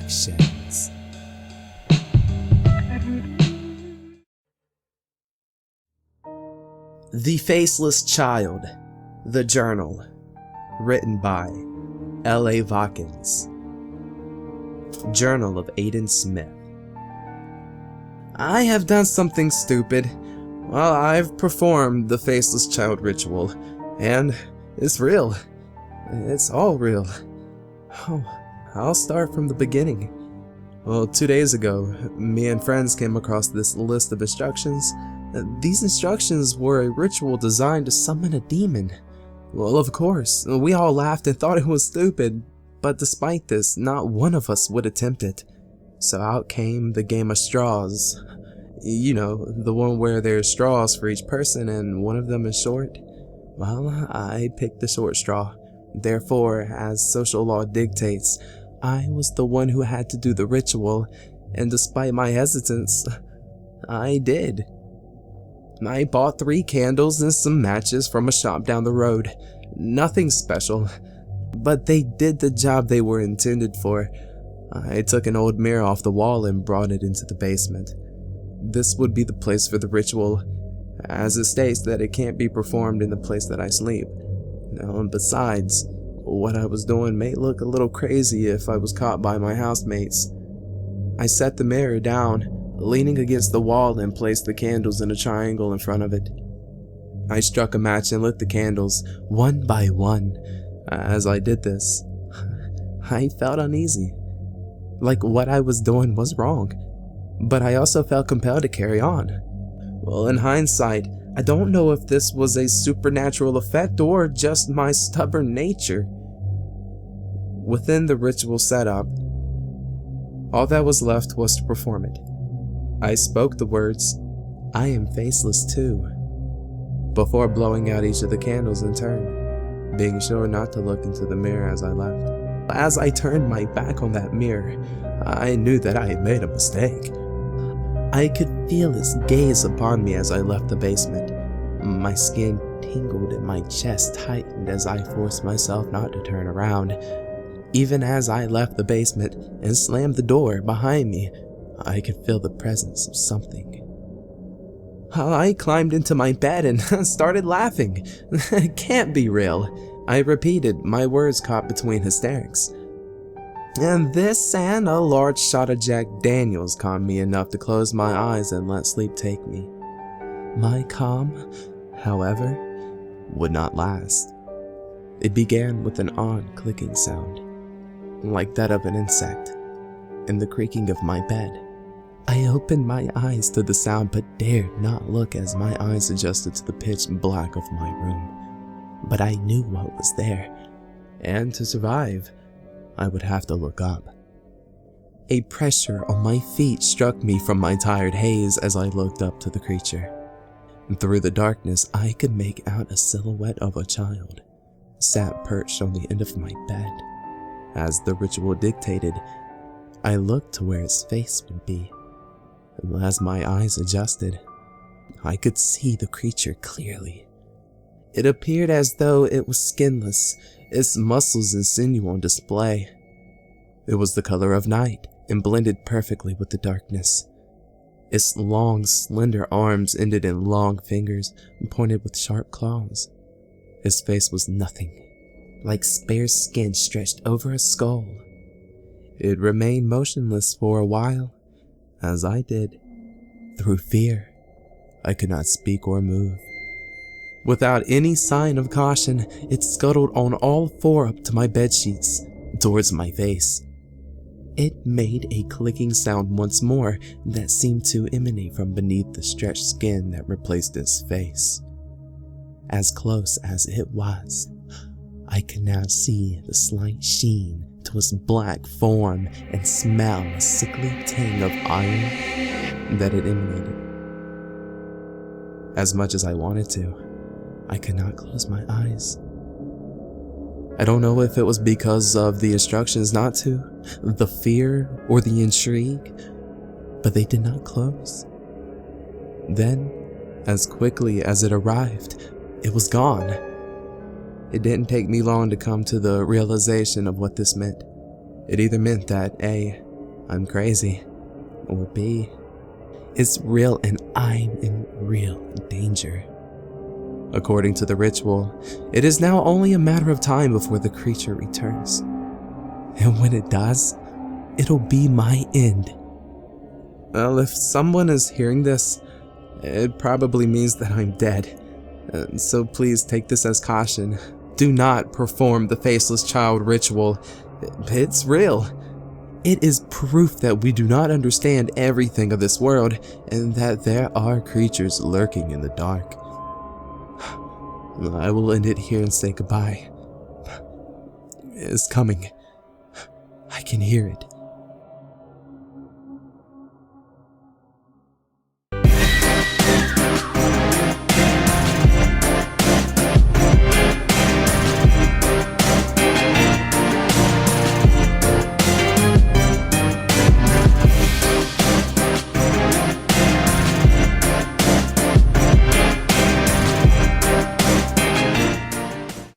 actions. The Faceless Child, The Journal, written by L.A. Vockins. Journal of Aiden Smith. I have done something stupid. Well, I've performed the Faceless Child ritual, and it's real. It's all real. Oh, I'll start from the beginning. Well, 2 days ago, me and friends came across this list of instructions. These instructions were a ritual designed to summon a demon. Well, of course, we all laughed and thought it was stupid, but despite this, not one of us would attempt it. So out came the game of straws. You know, the one where there's straws for each person and one of them is short. Well, I picked the short straw. Therefore, as social law dictates, I was the one who had to do the ritual, and despite my hesitance, I did. I bought 3 candles and some matches from a shop down the road. Nothing special, but they did the job they were intended for. I took an old mirror off the wall and brought it into the basement. This would be the place for the ritual, as it states that it can't be performed in the place that I sleep. And besides, what I was doing may look a little crazy if I was caught by my housemates. I set the mirror down, leaning against the wall, and placed the candles in a triangle in front of it. I struck a match and lit the candles, one by one. As I did this, I felt uneasy. Like what I was doing was wrong, but I also felt compelled to carry on. Well, in hindsight, I don't know if this was a supernatural effect or just my stubborn nature. Within the ritual setup, all that was left was to perform it. I spoke the words, "I am faceless too," before blowing out each of the candles in turn, being sure not to look into the mirror as I left. As I turned my back on that mirror, I knew that I had made a mistake. I could feel its gaze upon me as I left the basement. My skin tingled and my chest tightened as I forced myself not to turn around. Even as I left the basement and slammed the door behind me, I could feel the presence of something. I climbed into my bed and started laughing. It can't be real. I repeated, my words caught between hysterics. And this and a large shot of Jack Daniels calmed me enough to close my eyes and let sleep take me. My calm, however, would not last. It began with an odd clicking sound, like that of an insect, and the creaking of my bed. I opened my eyes to the sound but dared not look as my eyes adjusted to the pitch black of my room. But I knew what was there, and to survive, I would have to look up. A pressure on my feet struck me from my tired haze as I looked up to the creature. Through the darkness, I could make out a silhouette of a child, sat perched on the end of my bed. As the ritual dictated, I looked to where its face would be. As my eyes adjusted, I could see the creature clearly. It appeared as though it was skinless, its muscles and sinew on display. It was the color of night and blended perfectly with the darkness. Its long, slender arms ended in long fingers pointed with sharp claws. Its face was nothing, like spare skin stretched over a skull. It remained motionless for a while, as I did. Through fear, I could not speak or move. Without any sign of caution, it scuttled on all 4 up to my bedsheets, towards my face. It made a clicking sound once more that seemed to emanate from beneath the stretched skin that replaced its face. As close as it was, I could now see the slight sheen to its black form and smell a sickly tang of iron that it emanated. As much as I wanted to, I could not close my eyes. I don't know if it was because of the instructions not to, the fear, or the intrigue, but they did not close. Then, as quickly as it arrived, it was gone. It didn't take me long to come to the realization of what this meant. It either meant that A, I'm crazy. Or B, it's real and I'm in real danger. According to the ritual, it is now only a matter of time before the creature returns. And when it does, it'll be my end. Well, if someone is hearing this, it probably means that I'm dead. So please take this as caution. Do not perform the Faceless Child ritual. It's real. It is proof that we do not understand everything of this world and that there are creatures lurking in the dark. I will end it here and say goodbye. It's coming. I can hear it.